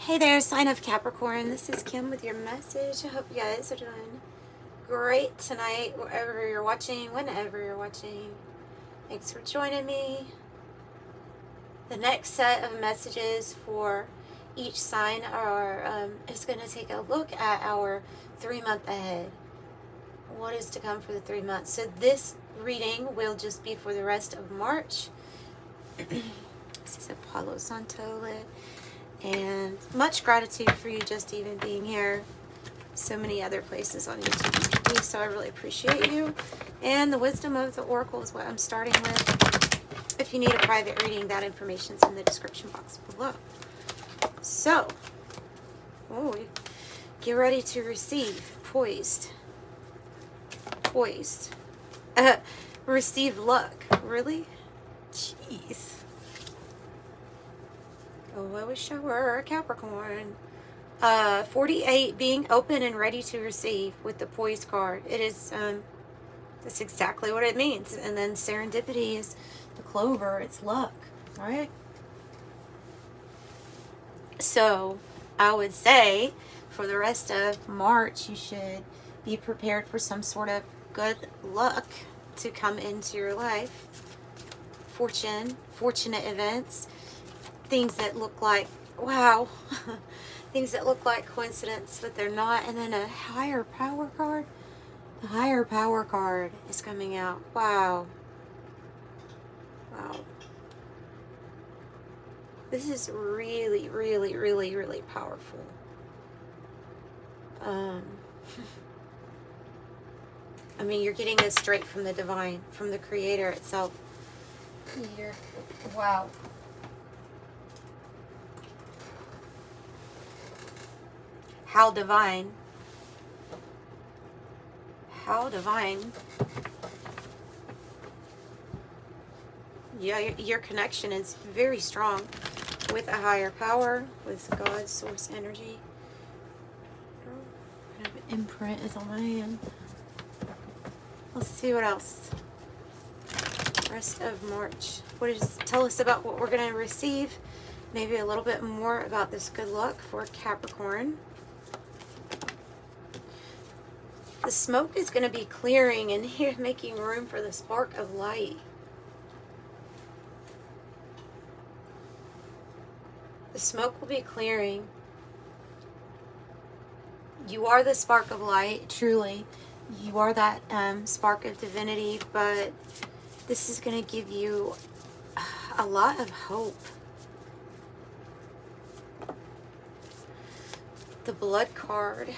Hey there, sign of Capricorn. This is Kim with your message. I hope you guys are doing great tonight, wherever you're watching, whenever you're watching. Thanks for joining me. The next set of messages for each sign is going to take a look at our 3 month ahead. What is to come for the 3 months? So this reading will just be for the rest of March. This is Apollo Santolet. And much gratitude for you just even being here. So many other places on YouTube, so I really appreciate you. And the wisdom of the oracle is what I'm starting with. If you need a private reading, that information's in the description box below. So, get ready to receive. Poised. Receive luck. Really? Jeez. Oh, I wish I were a Capricorn. 48 being open and ready to receive with the poised card. It is, that's exactly what it means. And then serendipity is the clover. It's luck, right? So I would say for the rest of March, you should be prepared for some sort of good luck to come into your life. Fortunate events. Things that look like, wow, things that look like coincidence, but they're not. And then a higher power card. The higher power card is coming out. Wow. Wow. This is really, really, really, really powerful. I mean, you're getting this straight from the divine, from the creator itself. Wow. How divine. How divine. Yeah, your connection is very strong with a higher power, with God's source energy. Kind of imprint is on my hand. Let's see what else. Rest of March. Tell us about what we're going to receive. Maybe a little bit more about this good luck for Capricorn. The smoke is going to be clearing and here making room for the spark of light. The smoke will be clearing. You are the spark of light, truly. You are that spark of divinity, but this is going to give you a lot of hope. The blood card.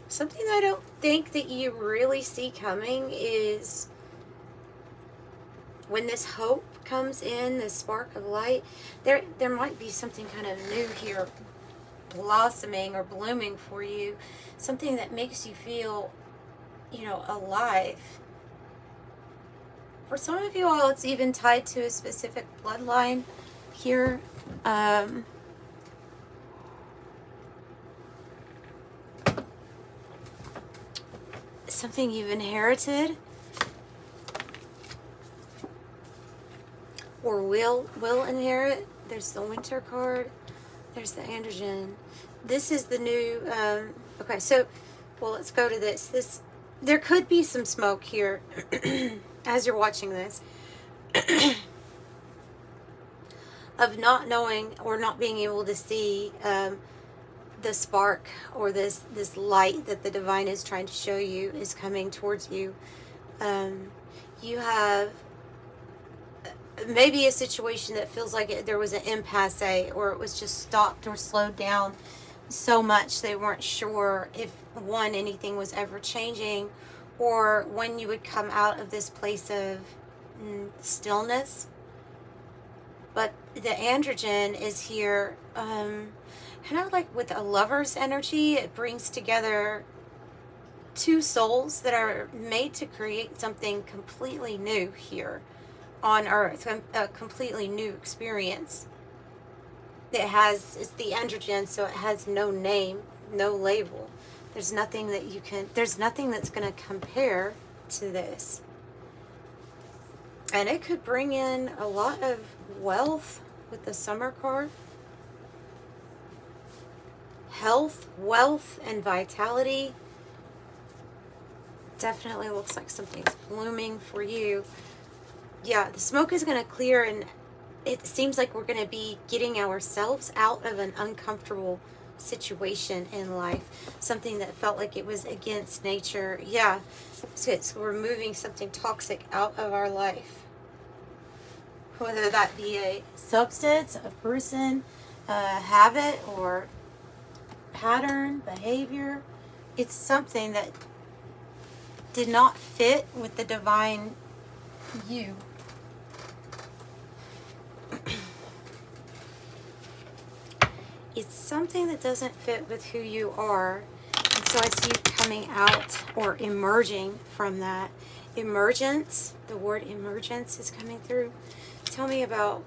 Something I don't think that you really see coming is when this hope comes in, this spark of light, there might be something kind of new here blossoming or blooming for you. Something that makes you feel, alive. For some of you all, it's even tied to a specific bloodline here. Something you've inherited or will inherit. There's the winter card. There's the Androgyne. This is the new okay, so let's go to this. There could be some smoke here as you're watching this of not knowing or not being able to see the spark or this light that the divine is trying to show you is coming towards you. You have maybe a situation that feels like there was an impasse, or it was just stopped or slowed down so much they weren't sure if anything was ever changing, or when you would come out of this place of stillness. But the Androgyne is here, kind of like with a lover's energy. It brings together two souls that are made to create something completely new here on Earth, a completely new experience. It's the Androgyne, so it has no name, no label. There's nothing that's going to compare to this. And it could bring in a lot of wealth, with the Summer card. Health, wealth, and vitality. Definitely looks like something's blooming for you. Yeah, the smoke is going to clear, and it seems like we're going to be getting ourselves out of an uncomfortable situation in life. Something that felt like it was against nature. Yeah, so it's removing something toxic out of our life. Whether that be a substance, a person, a habit, or pattern, behavior. It's something that did not fit with the divine you. It's something that doesn't fit with who you are. And so I see you coming out or emerging from that. Emergence, the word emergence is coming through. Tell me about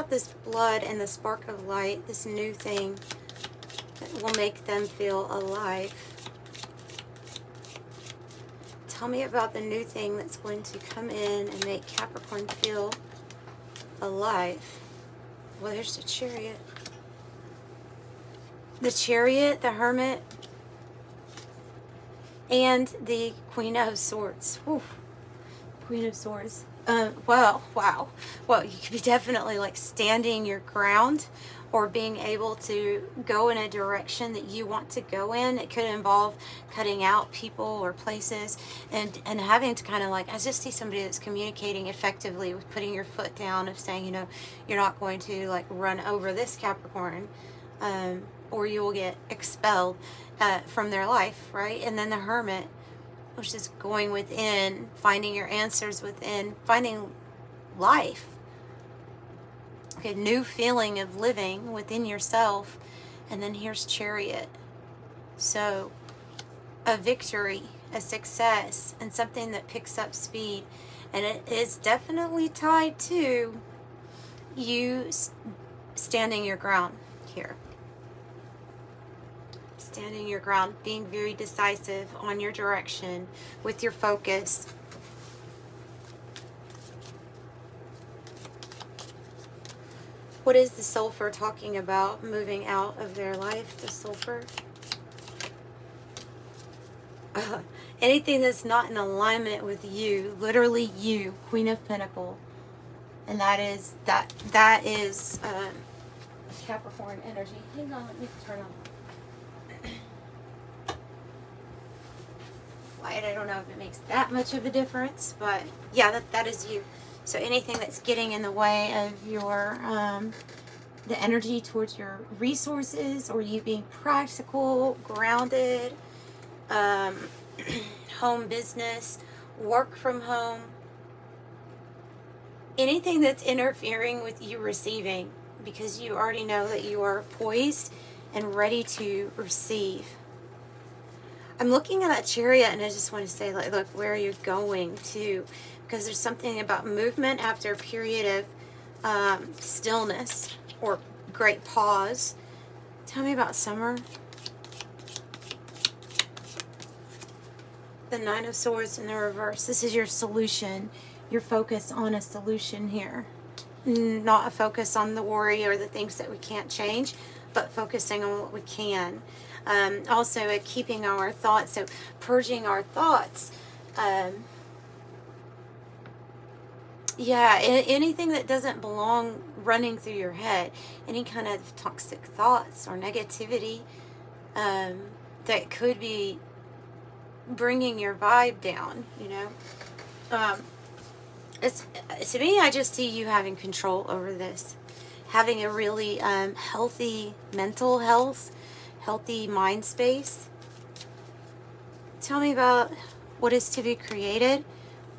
this blood and the spark of light, this new thing that will make them feel alive. Tell me about the new thing that's going to come in and make Capricorn feel alive. Well, there's the Chariot. The Chariot, the Hermit, and the Queen of Swords. Whew. Queen of Swords. Wow. Well, you could be definitely like standing your ground or being able to go in a direction that you want to go in. It could involve cutting out people or places and having to kind of like, I just see somebody that's communicating effectively with putting your foot down, of saying, you know, you're not going to like run over this Capricorn, or you will get expelled from their life, right? And then the Hermit, which is going within, finding your answers within, finding life. Okay, new feeling of living within yourself. And then here's Chariot. So a victory, a success, and something that picks up speed. And it is definitely tied to you standing your ground here. Standing your ground, being very decisive on your direction with your focus. What is the sulfur talking about moving out of their life? The sulfur. Anything that's not in alignment with you, literally you, Queen of Pentacles. And that is Capricorn energy. Hang on, let me turn on. Light. I don't know if it makes that much of a difference, but yeah, that is you. So anything that's getting in the way of your the energy towards your resources, or you being practical, grounded, home business, work from home, anything that's interfering with you receiving, because you already know that you are poised and ready to receive. I'm looking at that Chariot and I just want to say, like, look, where are you going to? Because there's something about movement after a period of stillness or great pause. Tell me about summer. The Nine of Swords in the reverse. This is your solution. Your focus on a solution here. Not a focus on the worry or the things that we can't change, but focusing on what we can. Also keeping our thoughts, so purging our thoughts. Yeah, anything that doesn't belong running through your head, any kind of toxic thoughts or negativity that could be bringing your vibe down, you know. It's, to me, I just see you having control over this, having a really healthy mental health, healthy mind space. Tell me about what is to be created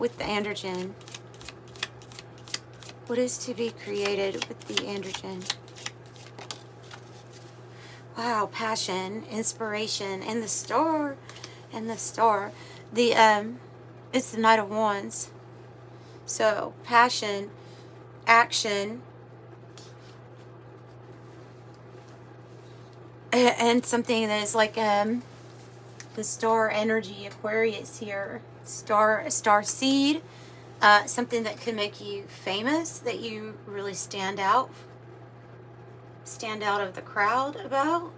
with the Androgyne. What is to be created with the Androgyne? Wow, passion, inspiration, and the star, it's the Knight of Wands. So passion, action, and something that is like the star energy, Aquarius here, star seed, something that could make you famous, that you really stand out of the crowd about.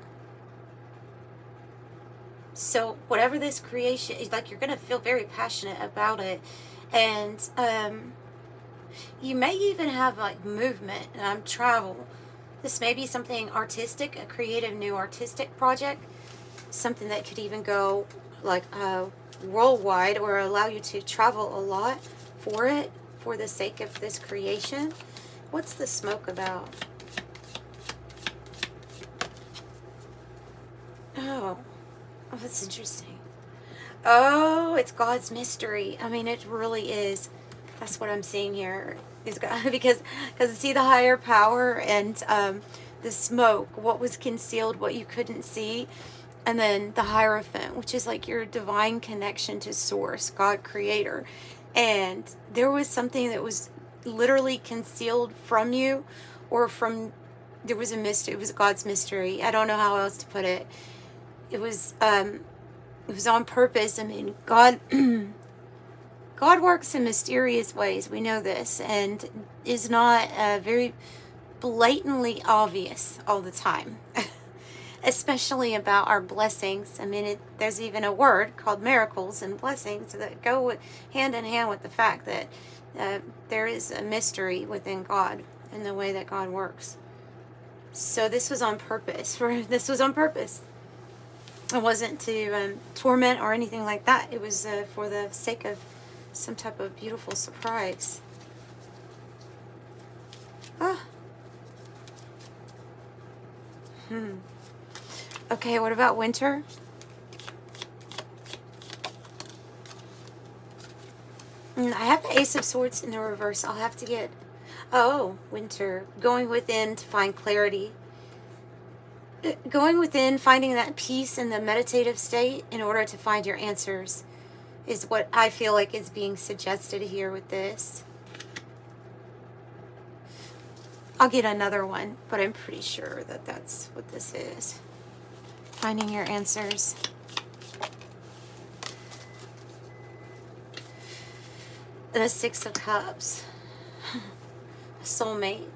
So whatever this creation is, like, you're going to feel very passionate about it. And you may even have like movement, travel. This may be something artistic, a creative new artistic project, something that could even go like worldwide, or allow you to travel a lot for the sake of this creation. What's the smoke about? Oh, that's interesting. Oh, it's God's mystery. I mean, it really is. That's what I'm seeing here. Is God, because see the higher power and the smoke, what was concealed, what you couldn't see, and then the Hierophant, which is like your divine connection to Source, God Creator. And there was something that was literally concealed from you, or there was a mystery. It was God's mystery. I don't know how else to put it. It was on purpose. I mean, God works in mysterious ways. We know this, and is not very blatantly obvious all the time, especially about our blessings. I mean, there's even a word called miracles and blessings that go hand in hand with the fact that there is a mystery within God and the way that God works. So this was on purpose. This was on purpose. It wasn't to torment or anything like that. It was for the sake of some type of beautiful surprise. Okay, what about winter? I have the Ace of Swords in the reverse. I'll have to get... Oh, winter. Going within to find clarity. Going within, finding that peace in the meditative state in order to find your answers is what I feel like is being suggested here with this. I'll get another one, but I'm pretty sure that that's what this is. Finding your answers. The Six of Cups. A soulmate.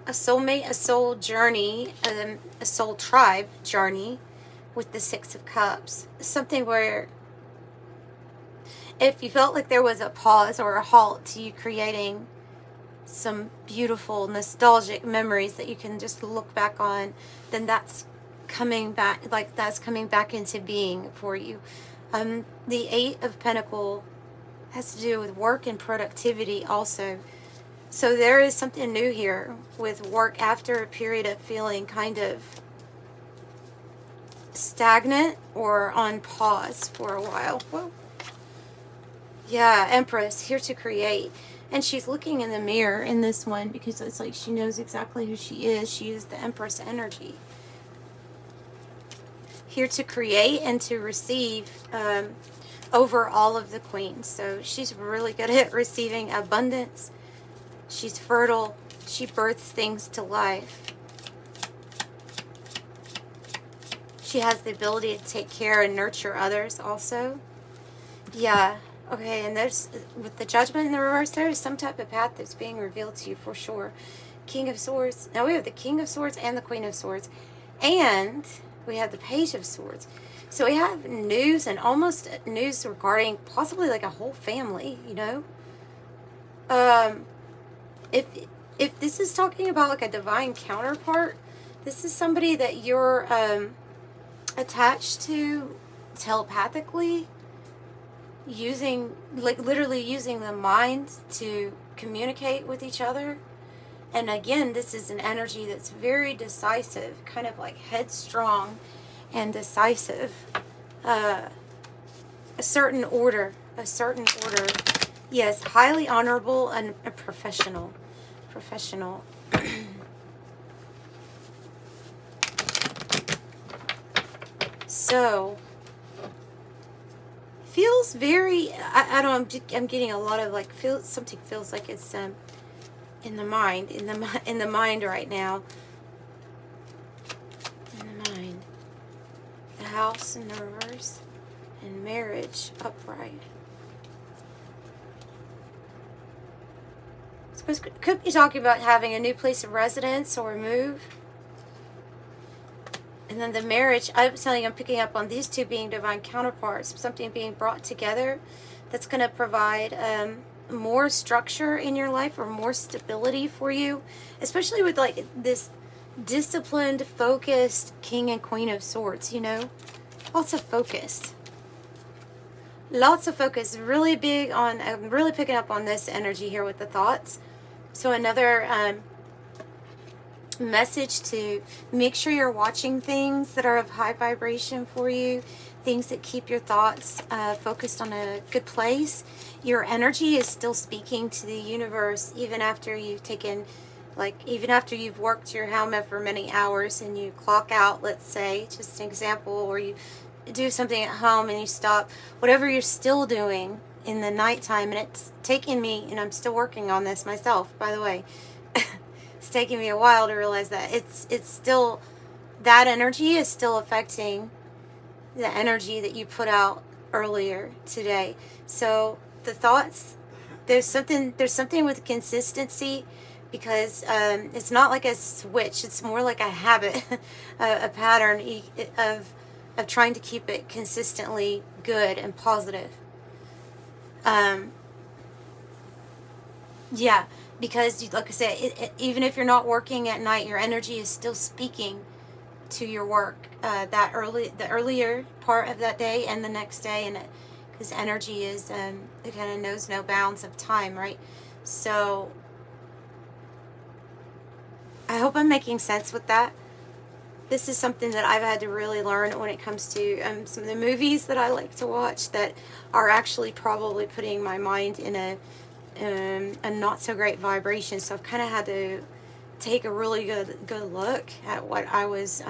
A soulmate, a soul journey, a soul tribe journey with the Six of Cups. Something where if you felt like there was a pause or a halt to you creating some beautiful nostalgic memories that you can just look back on, then that's coming back, like that's coming back into being for you. The Eight of Pentacles has to do with work and productivity also. So there is something new here with work after a period of feeling kind of stagnant or on pause for a while. Whoa. Yeah, Empress, here to create. And she's looking in the mirror in this one because it's like she knows exactly who she is. She is the Empress energy. Here to create and to receive over all of the queens. So she's really good at receiving abundance. She's fertile. She births things to life. She has the ability to take care and nurture others also. Yeah. Okay, and there's, with the Judgment in the reverse, there is some type of path that's being revealed to you for sure. King of Swords. Now we have the King of Swords and the Queen of Swords. And we have the Page of Swords. So we have news, and almost news regarding possibly like a whole family, you know. If this is talking about like a divine counterpart, this is somebody that you're attached to telepathically, using, like literally using the mind to communicate with each other. And again, this is an energy that's very decisive, kind of like headstrong and decisive. A certain order. Yes, highly honorable and a professional. So, feels very, I don't, I'm getting a lot of like, something feels like it's in the mind right now. In the mind. The House in the reverse and marriage upright. So it could be talking about having a new place of residence or a move. And then the marriage, I'm telling you, I'm picking up on these two being divine counterparts, something being brought together that's going to provide more structure in your life or more stability for you, especially with like this disciplined, focused King and Queen of Swords, you know, lots of focus. Lots of focus, really big on, I'm really picking up on this energy here with the thoughts. So another message to make sure you're watching things that are of high vibration for you, things that keep your thoughts focused on a good place. Your energy is still speaking to the universe even after you've taken, like, even after you've worked your helmet for many hours and you clock out, let's say, just an example, or you do something at home and you stop, whatever you're still doing in the nighttime. And it's taken me, and I'm still working on this myself, by the way. It's taking me a while to realize that it's still, that energy is still affecting the energy that you put out earlier today. So the thoughts, there's something with consistency, because it's not like a switch, it's more like a habit, a pattern of trying to keep it consistently good and positive. Yeah, because like I said, even if you're not working at night, your energy is still speaking to your work, the earlier part of that day and the next day, and because energy is it kind of knows no bounds of time, right? So I hope I'm making sense with that. This is something that I've had to really learn when it comes to some of the movies that I like to watch that are actually probably putting my mind in a not so great vibration. So I've kind of had to take a really good look at what I was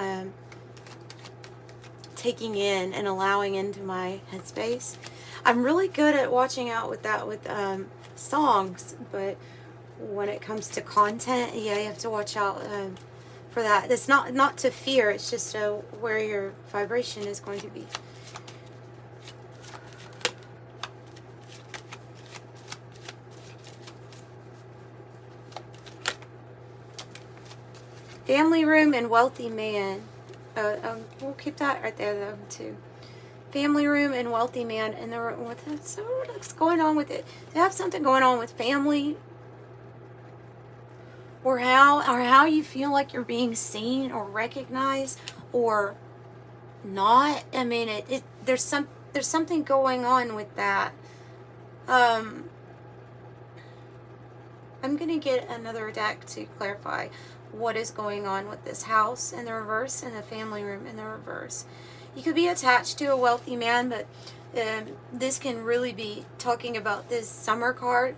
taking in and allowing into my headspace. I'm really good at watching out with that with songs, but when it comes to content, yeah, you have to watch out for that. It's not to fear, it's just where your vibration is going to be. Family room and wealthy man. We'll keep that right there though too. Family room and wealthy man, and what's going on with it? They have something going on with family, or how you feel like you're being seen or recognized or not. I mean, there's something going on with that. I'm gonna get another deck to clarify what is going on with this house in the reverse and the family room in the reverse. You could be attached to a wealthy man, but this can really be talking about this Summer card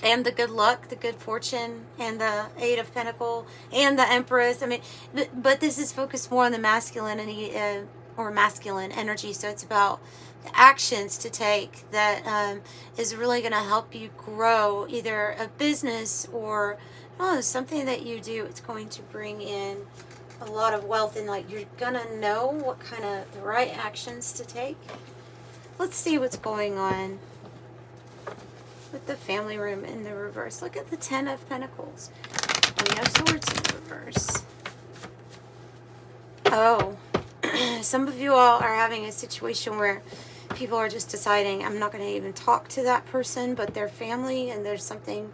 and the good luck, the good fortune, and the Eight of Pentacles, and the Empress. I mean, but this is focused more on the masculinity or masculine energy. So it's about the actions to take that is really going to help you grow either a business or something that you do. It's going to bring in a lot of wealth, and like you're going to know what kind of the right actions to take. Let's see what's going on with the family room in the reverse. Look at the Ten of Pentacles. Queen of Swords in the reverse. Oh, some of you all are having a situation where people are just deciding, I'm not going to even talk to that person, but their family, and there's something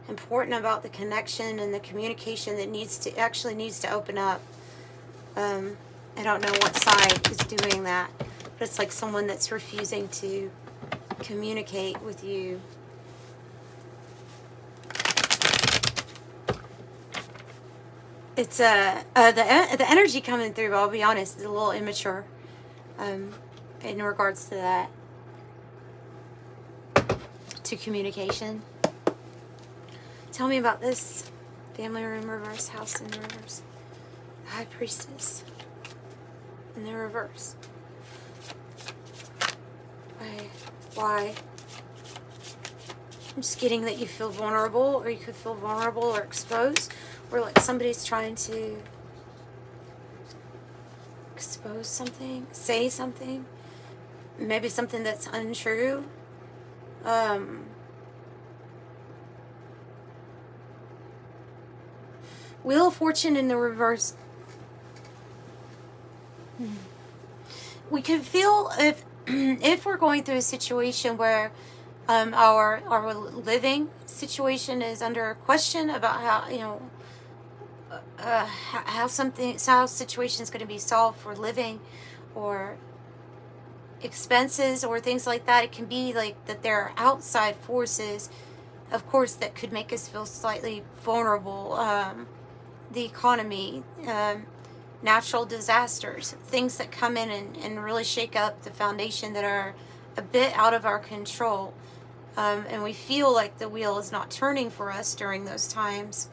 important about the connection and the communication that actually needs to open up. I don't know what side is doing that, but it's like someone that's refusing to communicate with you. It's the energy coming through, I'll be honest, is a little immature in regards to that, to communication. Tell me about this family room reverse, house in the reverse, High Priestess in the reverse. Why? I'm just getting that you feel vulnerable, or you could feel vulnerable or exposed, or like somebody's trying to expose something, say something, maybe something that's untrue. Wheel of Fortune in the reverse. We can feel if we're going through a situation where our living situation is under question about how, you know, how situation is going to be solved for living or expenses or things like that. It can be like that there are outside forces, of course, that could make us feel slightly vulnerable. The economy, natural disasters, things that come in and really shake up the foundation that are a bit out of our control. And we feel like the wheel is not turning for us during those times.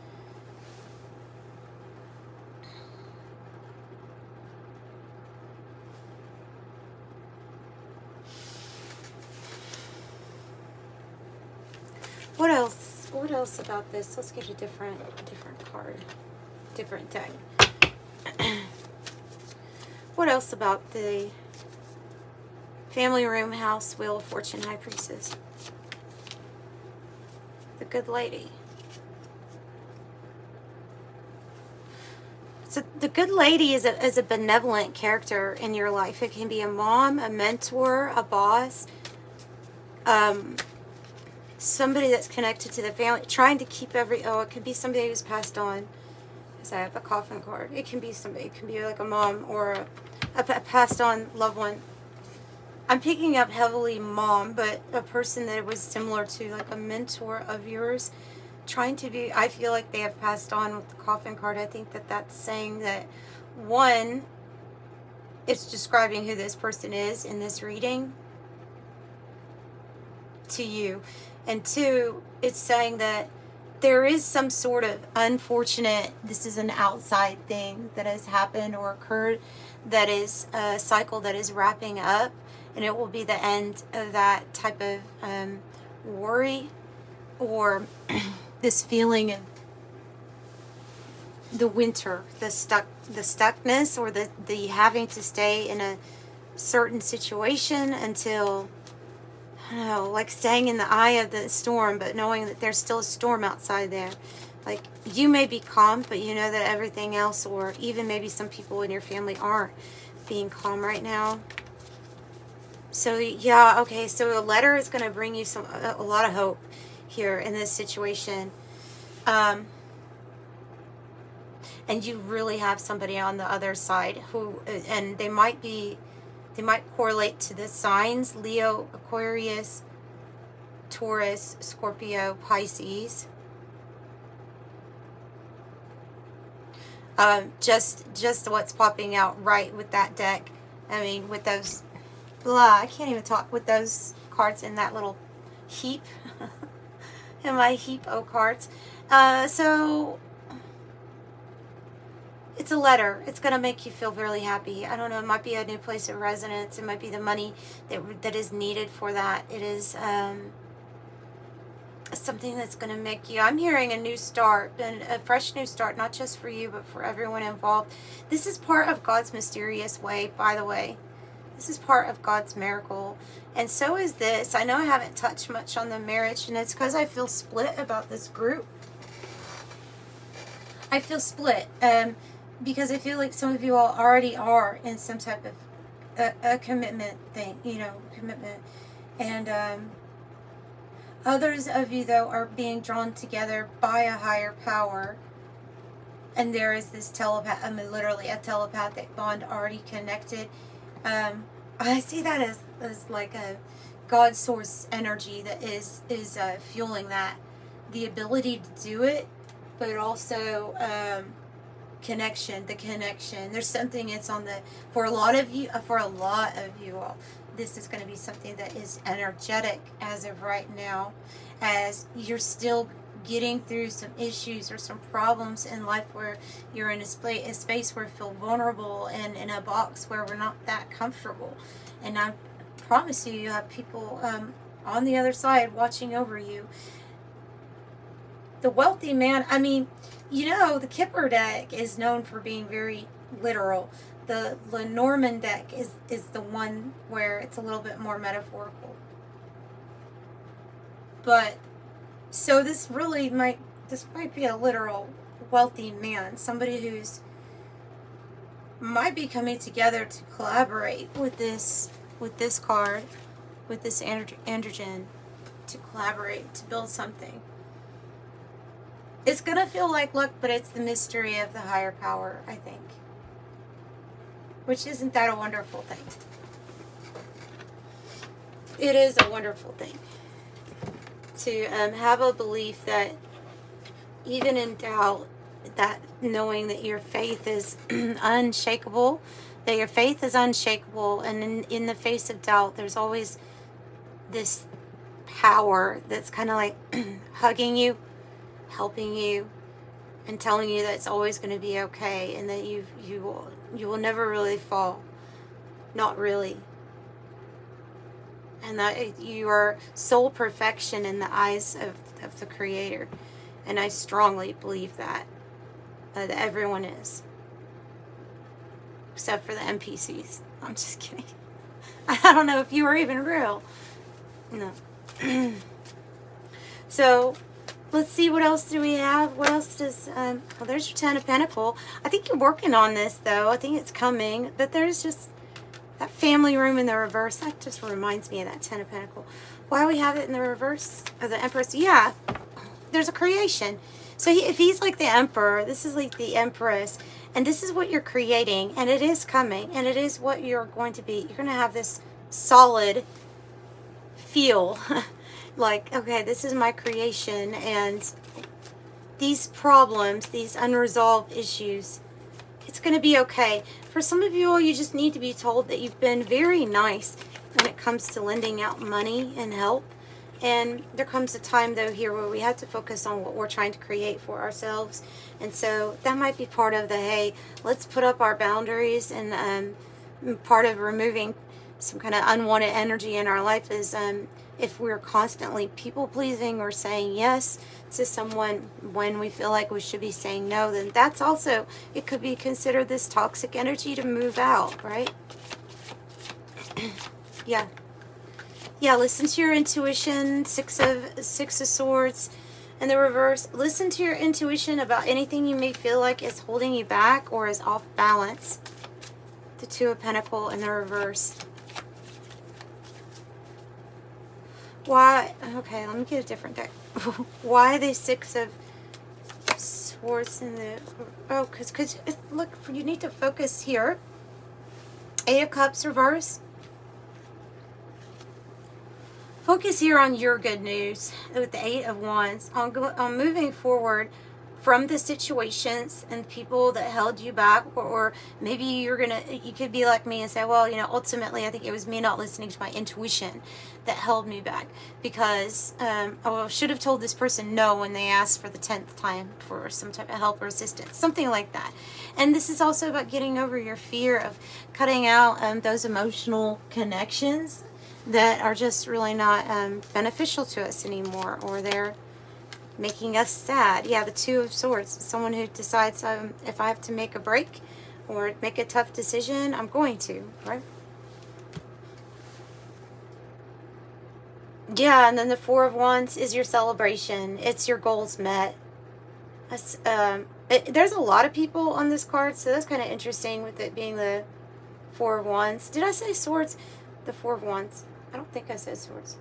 What else? What else about this? Let's get a different card, different deck. What else about the family room, house, Wheel of Fortune, High Priestess? The good lady. So the good lady is a benevolent character in your life. It can be a mom, a mentor, a boss, somebody that's connected to the family, trying to keep it can be somebody who's passed on. Because I have a coffin card. It can be somebody. It can be like a mom or a passed on loved one. I'm picking up heavily mom, but a person that was similar to like a mentor of yours, trying to be, I feel like they have passed on with the coffin card. I think that that's saying that, one, it's describing who this person is in this reading to you. And two, it's saying that there is some sort of unfortunate, this is an outside thing that has happened or occurred, that is a cycle that is wrapping up, and it will be the end of that type of worry or this feeling of the winter, the stuckness, or the having to stay in a certain situation until, I don't know, like staying in the eye of the storm, but knowing that there's still a storm outside there. Like, you may be calm, but you know that everything else, or even maybe some people in your family, aren't being calm right now. So, yeah, okay, so a letter is going to bring you a lot of hope here in this situation. And you really have somebody on the other side who, and they might correlate to the signs: Leo, Aquarius, Taurus, Scorpio, Pisces. Just what's popping out right with that deck. I mean, with those, I can't even talk, with those cards in that little heap. In my heap of cards. So it's a letter. It's going to make you feel really happy. I don't know. It might be a new place of residence. It might be the money that is needed for that. It is something that's going to make you, I'm hearing a new start, and a fresh new start, not just for you, but for everyone involved. This is part of God's mysterious way, by the way. This is part of God's miracle. And so is this. I know I haven't touched much on the marriage, and it's because I feel split about this group. I feel split. Because I feel like some of you all already are in some type of a commitment thing, commitment. And others of you, though, are being drawn together by a higher power. And there is this literally a telepathic bond already connected. I see that as like a God source energy that is fueling that. The ability to do it, but also the connection. There's something, it's on for a lot of you all, this is going to be something that is energetic as of right now, as you're still getting through some issues or some problems in life where you're in a space where you feel vulnerable, and in a box where we're not that comfortable. And I promise you have people on the other side watching over you. The wealthy man, I mean, the Kipper deck is known for being very literal. The Lenormand deck is the one where it's a little bit more metaphorical. But, so this might be a literal wealthy man, somebody who's might be coming together to collaborate with this card, with this Androgyne, to collaborate, to build something. It's going to feel like luck, but it's the mystery of the higher power, I think. Which, isn't that a wonderful thing? It is a wonderful thing to have a belief that even in doubt, that knowing that your faith is unshakable, that your faith is unshakable, and in the face of doubt, there's always this power that's kind of like hugging you, helping you, and telling you that it's always going to be okay, and that you will never really fall, not really, and that you are soul perfection in the eyes of the Creator. And I strongly believe that everyone is, except for the NPCs. I'm just kidding. I don't know if you are even real. No. So let's see, what else do we have? What else does well, there's your Ten of Pentacles. I think you're working on this, though. I think it's coming, but there's just that family room in the reverse. That just reminds me of that Ten of Pentacles. Why we have it in the reverse of the Empress? Yeah, there's a creation. So if he's like the Emperor, this is like the Empress, and this is what you're creating, and it is coming, and it is what you're going to be. You're going to have this solid feel like, okay, this is my creation, and these problems, these unresolved issues, it's going to be okay. For some of you all, you just need to be told that you've been very nice when it comes to lending out money and help. And there comes a time, though, here where we have to focus on what we're trying to create for ourselves. And so that might be part of the, hey, let's put up our boundaries. And part of removing some kind of unwanted energy in our life is if we're constantly people-pleasing or saying yes to someone when we feel like we should be saying no, then that's also, it could be considered this toxic energy to move out, right? Yeah. Yeah, listen to your intuition. Six of Swords in the reverse. Listen to your intuition about anything you may feel like is holding you back or is off balance. The Two of Pentacles in the reverse. Why? Okay, let me get a different deck. Why the Six of Swords in the... Oh, because look, you need to focus here. Eight of Cups reverse. Focus here on your good news with the Eight of Wands, on moving forward from the situations and people that held you back, or maybe you could be like me and say, well, ultimately I think it was me not listening to my intuition that held me back, because I should have told this person no when they asked for the 10th time for some type of help or assistance, something like that. And this is also about getting over your fear of cutting out those emotional connections that are just really not beneficial to us anymore, or they're making us sad. Yeah, the Two of Swords. Someone who decides if I have to make a break or make a tough decision, I'm going to, right? Yeah, and then the Four of Wands is your celebration. It's your goals met. There's a lot of people on this card, so that's kind of interesting with it being the Four of Wands. Did I say Swords? The Four of Wands. I don't think I said Swords.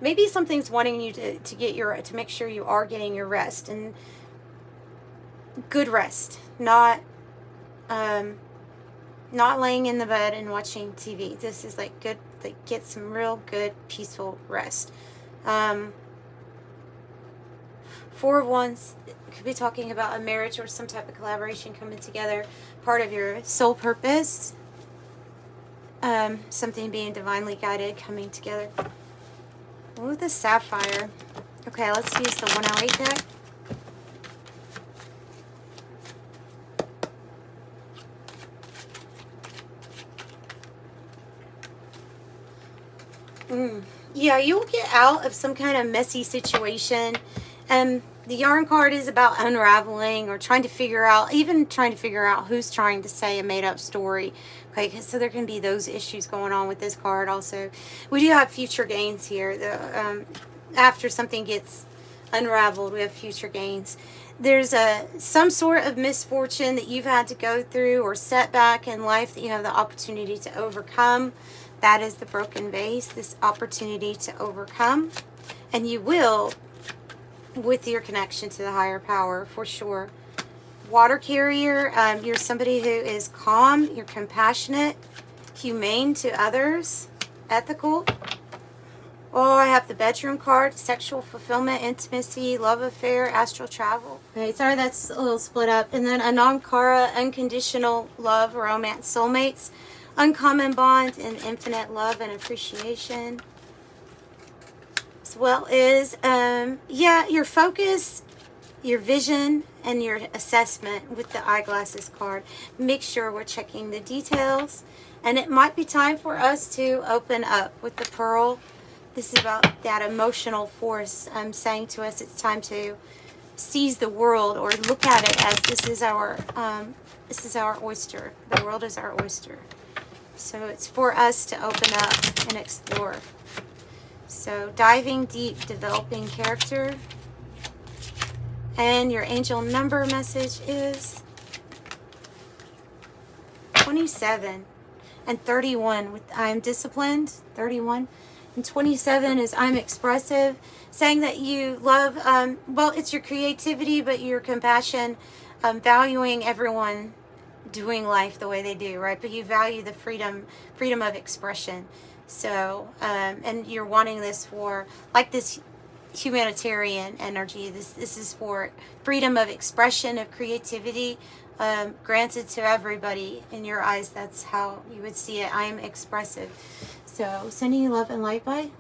Maybe something's wanting you to make sure you are getting your rest, and good rest, not laying in the bed and watching TV. This is like good, like get some real good peaceful rest. Four of Wands could be talking about a marriage or some type of collaboration coming together, part of your soul purpose. Something being divinely guided, coming together. Ooh, the Sapphire. Okay, let's use the 108 deck. Yeah, you'll get out of some kind of messy situation. The Yarn card is about unraveling or trying to figure out who's trying to say a made-up story. Okay, so there can be those issues going on with this card also. We do have future gains here. After something gets unraveled. We have future gains. There's some sort of misfortune that you've had to go through or setback in life that you have the opportunity to overcome. That is the broken vase, this opportunity to overcome. And you will with your connection to the higher power, for sure. Water carrier, you're somebody who is calm, you're compassionate, humane to others, ethical. Oh, I have the bedroom card, sexual fulfillment, intimacy, love affair, astral travel. Okay, sorry that's a little split up. And then Anamkara, unconditional love, romance, soulmates, uncommon bond, and infinite love and appreciation. As well as, your focus, your vision, and your assessment with the eyeglasses card. Make sure we're checking the details. And it might be time for us to open up with the pearl. This is about that emotional force saying to us it's time to seize the world, or look at it as this is our oyster. The world is our oyster. So it's for us to open up and explore. So diving deep, developing character. And your angel number message is 27 and 31 with I'm disciplined, 31. And 27 is I'm expressive, saying that you love, it's your creativity, but your compassion, valuing everyone doing life the way they do, right? But you value the freedom of expression. So, and you're wanting this for, like this humanitarian energy. This is for freedom of expression, of creativity, granted to everybody. In your eyes, that's how you would see it. I am expressive. So, sending you love and light, bye.